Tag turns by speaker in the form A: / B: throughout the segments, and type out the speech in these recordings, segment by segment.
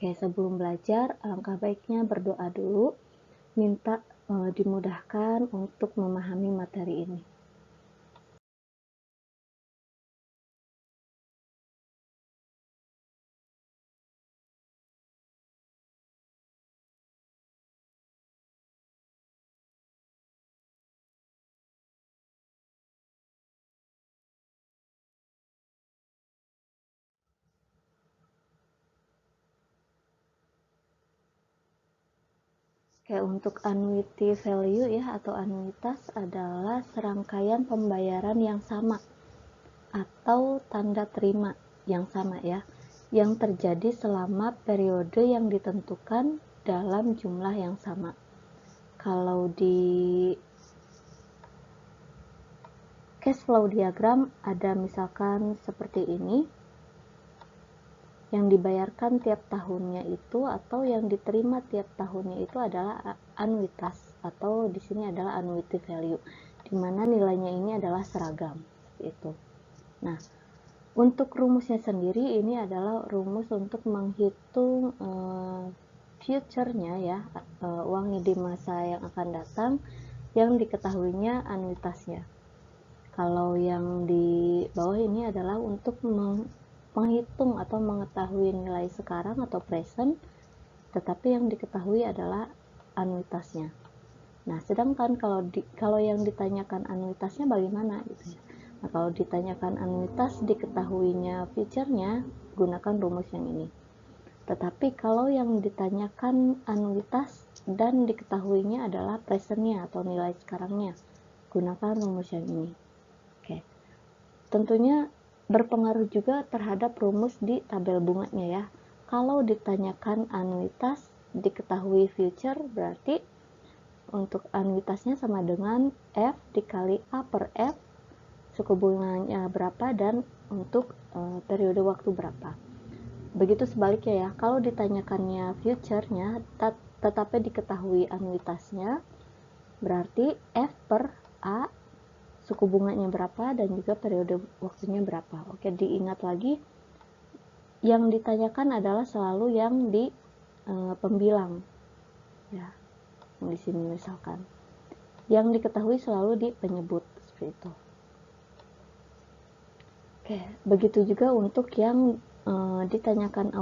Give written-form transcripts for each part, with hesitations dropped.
A: Oke, sebelum belajar, alangkah baiknya berdoa dulu, minta dimudahkan untuk memahami materi ini. Oke, untuk annuity value ya atau anuitas adalah serangkaian pembayaran yang sama atau tanda terima yang sama ya, yang terjadi selama periode yang ditentukan dalam jumlah yang sama. Kalau di cash flow diagram ada misalkan seperti ini, yang dibayarkan tiap tahunnya itu atau yang diterima tiap tahunnya itu adalah anuitas atau di sini adalah annuity value, di mana nilainya ini adalah seragam itu. Nah, untuk rumusnya sendiri ini adalah rumus untuk menghitung future-nya ya, uang di masa yang akan datang yang diketahuinya anuitasnya. Kalau yang di bawah ini adalah untuk menghitung atau mengetahui nilai sekarang atau present, tetapi yang diketahui adalah anuitasnya. Nah, sedangkan kalau yang ditanyakan anuitasnya bagaimana gitu ya. Nah, kalau ditanyakan anuitas diketahuinya future-nya, gunakan rumus yang ini. Tetapi kalau yang ditanyakan anuitas dan diketahuinya adalah present-nya atau nilai sekarangnya, gunakan rumus yang ini. Oke. Tentunya berpengaruh juga terhadap rumus di tabel bunganya ya. Kalau ditanyakan anuitas diketahui future, berarti untuk anuitasnya sama dengan F dikali A per F, suku bunganya berapa, dan untuk periode waktu berapa. Begitu sebaliknya ya, kalau ditanyakannya future-nya tetapi diketahui anuitasnya, berarti F per A, suku bunganya berapa, dan juga periode waktunya berapa. Oke, diingat lagi, yang ditanyakan adalah selalu yang di pembilang ya, di sini misalkan yang diketahui selalu di penyebut seperti itu. Oke, begitu juga untuk yang ditanyakan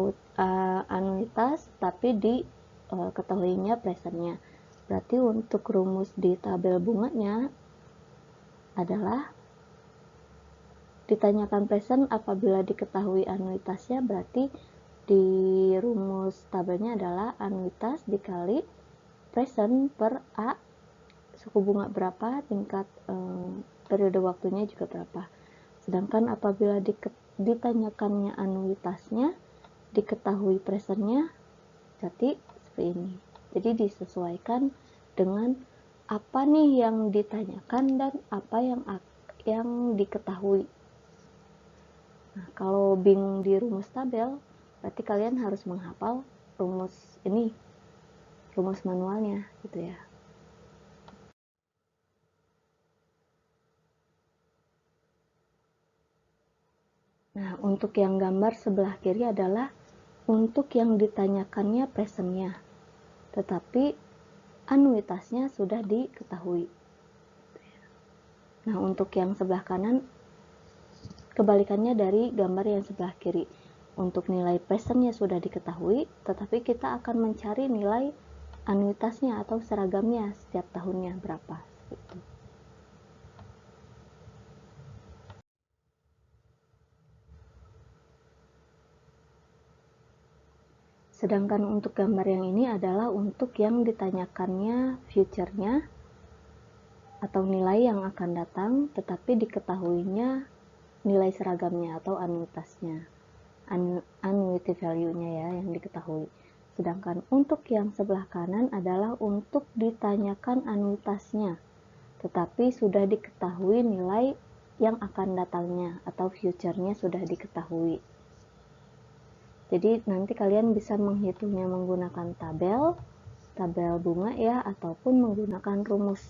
A: anuitas tapi diketahuinya presentnya. Berarti untuk rumus di tabel bunganya adalah ditanyakan present apabila diketahui anuitasnya, berarti di rumus tabelnya adalah anuitas dikali present per A, suku bunga berapa, tingkat periode waktunya juga berapa. Sedangkan apabila ditanyakannya anuitasnya diketahui presentnya, jadi seperti ini. Jadi disesuaikan dengan apa nih yang ditanyakan dan apa yang diketahui. Nah, kalau bingung di rumus tabel, berarti kalian harus menghafal rumus ini, rumus manualnya gitu ya. Nah, untuk yang gambar sebelah kiri adalah untuk yang ditanyakannya presentnya, tetapi anuitasnya sudah diketahui. Nah, untuk yang sebelah kanan kebalikannya dari gambar yang sebelah kiri. Untuk nilai presentnya sudah diketahui, tetapi kita akan mencari nilai anuitasnya atau seragamnya setiap tahunnya berapa. Gitu. Sedangkan untuk gambar yang ini adalah untuk yang ditanyakannya future-nya atau nilai yang akan datang, tetapi diketahuinya nilai seragamnya atau anuitasnya, annuity value-nya ya yang diketahui. Sedangkan untuk yang sebelah kanan adalah untuk ditanyakan anuitasnya, tetapi sudah diketahui nilai yang akan datangnya atau future-nya sudah diketahui. Jadi nanti kalian bisa menghitungnya menggunakan tabel bunga ya, ataupun menggunakan rumus.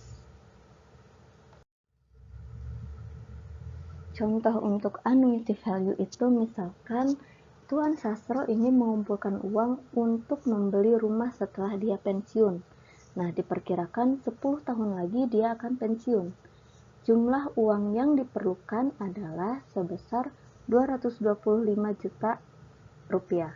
A: Contoh untuk annuity value itu misalkan Tuan Sastro ingin mengumpulkan uang untuk membeli rumah setelah dia pensiun. Nah, diperkirakan 10 tahun lagi dia akan pensiun. Jumlah uang yang diperlukan adalah sebesar 225 juta rupiah.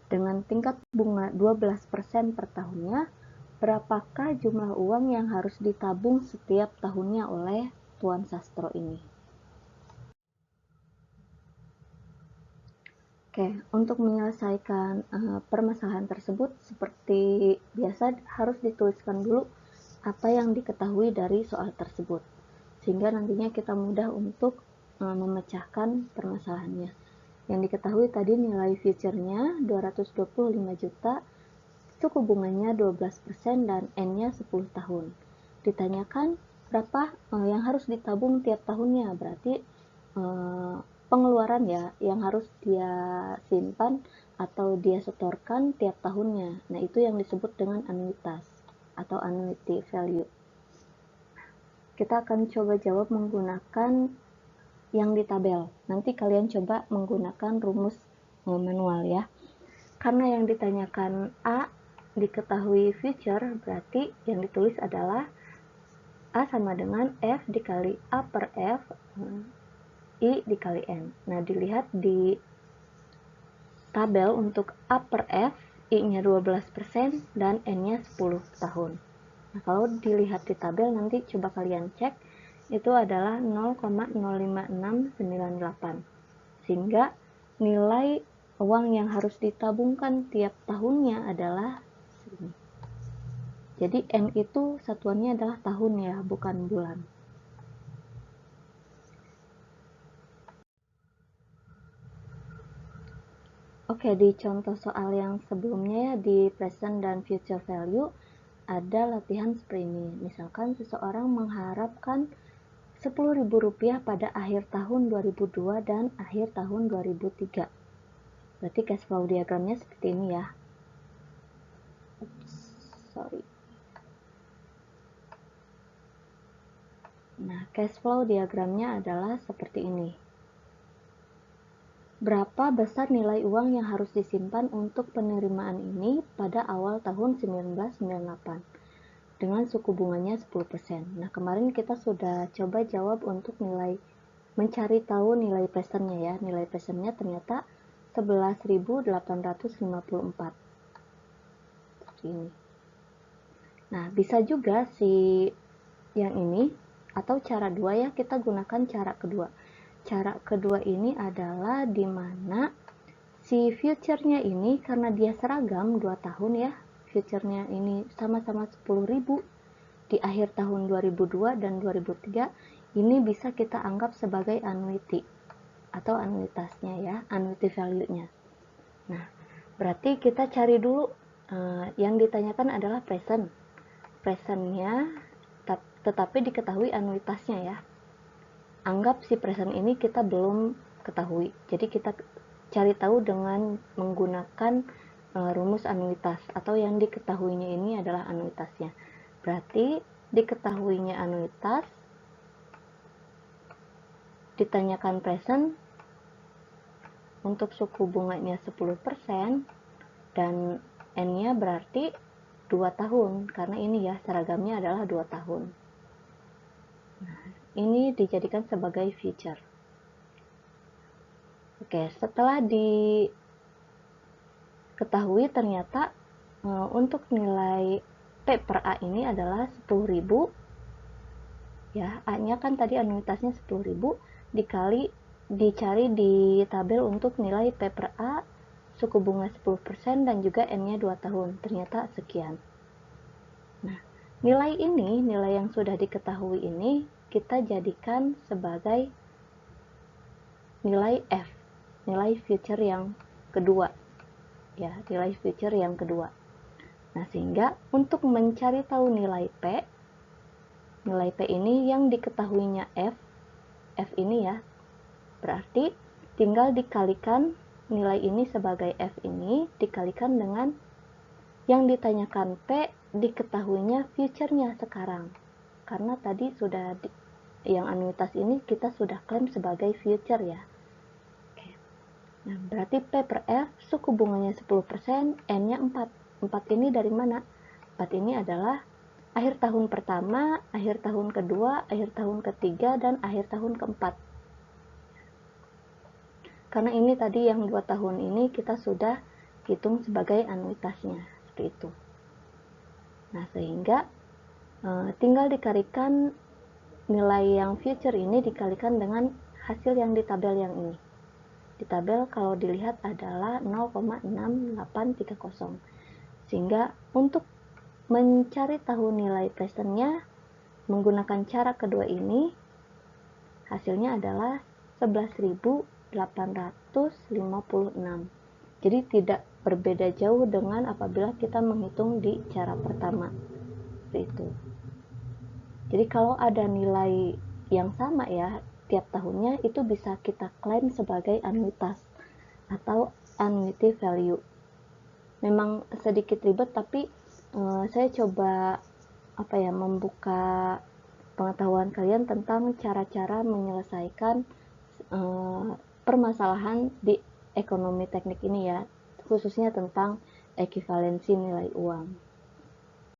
A: Dengan tingkat bunga 12% per tahunnya, berapakah jumlah uang yang harus ditabung setiap tahunnya oleh Tuan Sastro ini? Oke, untuk menyelesaikan permasalahan tersebut, seperti biasa harus dituliskan dulu apa yang diketahui dari soal tersebut, sehingga nantinya kita mudah untuk memecahkan permasalahannya. Yang diketahui tadi nilai future-nya 225 juta, suku bunganya 12% dan N-nya 10 tahun. Ditanyakan berapa yang harus ditabung tiap tahunnya, berarti pengeluaran ya yang harus dia simpan atau dia setorkan tiap tahunnya. Nah, itu yang disebut dengan anuitas atau annuity value. Kita akan coba jawab menggunakan yang di tabel. Nanti kalian coba menggunakan rumus manual ya. Karena yang ditanyakan A diketahui future, berarti yang ditulis adalah A sama dengan F dikali A per F I dikali N. Nah, dilihat di tabel untuk A per F, I-nya 12% dan N-nya 10 tahun. Nah, kalau dilihat di tabel nanti coba kalian cek, itu adalah 0,05698. Sehingga nilai uang yang harus ditabungkan tiap tahunnya adalah segini. Jadi N itu satuannya adalah tahun ya, bukan bulan. Oke, di contoh soal yang sebelumnya ya, di present dan future value, ada latihan seperti ini. Misalkan seseorang mengharapkan Rp10.000 pada akhir tahun 2002 dan akhir tahun 2003. Berarti cash flow diagramnya seperti ini ya. Nah, cash flow diagramnya adalah seperti ini. Berapa besar nilai uang yang harus disimpan untuk penerimaan ini pada awal tahun 1998 dengan suku bunganya 10%. Nah, kemarin kita sudah coba jawab untuk mencari tahu nilai presentnya ya. Nilai presentnya ternyata 11.854. Seperti ini. Nah, bisa juga si yang ini atau cara dua ya, kita gunakan cara kedua. Cara kedua ini adalah di mana si future-nya ini karena dia seragam 2 tahun ya, future-nya ini sama-sama 10.000 di akhir tahun 2002 dan 2003, ini bisa kita anggap sebagai annuity atau anuitasnya ya, annuity value-nya. Nah, berarti kita cari dulu yang ditanyakan adalah present-nya tetapi diketahui anuitasnya ya. Anggap si present ini kita belum ketahui, jadi kita cari tahu dengan menggunakan rumus anuitas atau yang diketahuinya ini adalah anuitasnya. Berarti diketahuinya anuitas, ditanyakan present, untuk suku bunganya 10% dan N-nya berarti 2 tahun karena ini ya seragamnya adalah 2 tahun. Nah, ini dijadikan sebagai future. Oke, setelah diketahui ternyata untuk nilai P per A ini adalah 10.000 ya, A-nya kan tadi anuitasnya 10.000 dicari di tabel untuk nilai P per A, suku bunga 10% dan juga N-nya 2 tahun, ternyata sekian. Nah, nilai yang sudah diketahui ini kita jadikan sebagai nilai F, nilai future yang kedua ya, nilai future yang kedua. Nah, sehingga untuk mencari tahu nilai P ini yang diketahuinya F ini ya, berarti tinggal dikalikan nilai ini sebagai F ini dikalikan dengan yang ditanyakan P diketahuinya future-nya sekarang, karena tadi sudah yang anuitas ini kita sudah klaim sebagai future ya. Oke. Nah, berarti P per F suku bunganya 10%, N-nya 4. 4 ini dari mana? 4 ini adalah akhir tahun pertama, akhir tahun kedua, akhir tahun ketiga, dan akhir tahun keempat. Karena ini tadi yang 2 tahun ini kita sudah hitung sebagai anuitasnya, seperti itu. Nah, sehingga tinggal dikalikan nilai yang future ini dikalikan dengan hasil yang di tabel yang ini. Di tabel kalau dilihat adalah 0,6830. Sehingga untuk mencari tahu nilai presentnya menggunakan cara kedua ini, hasilnya adalah 11.856. Jadi tidak berbeda jauh dengan apabila kita menghitung di cara pertama. Seperti itu. Jadi kalau ada nilai yang sama ya tiap tahunnya, itu bisa kita klaim sebagai anuitas atau annuity value. Memang sedikit ribet, tapi saya coba membuka pengetahuan kalian tentang cara-cara menyelesaikan permasalahan di ekonomi teknik ini ya, khususnya tentang ekuivalensi nilai uang.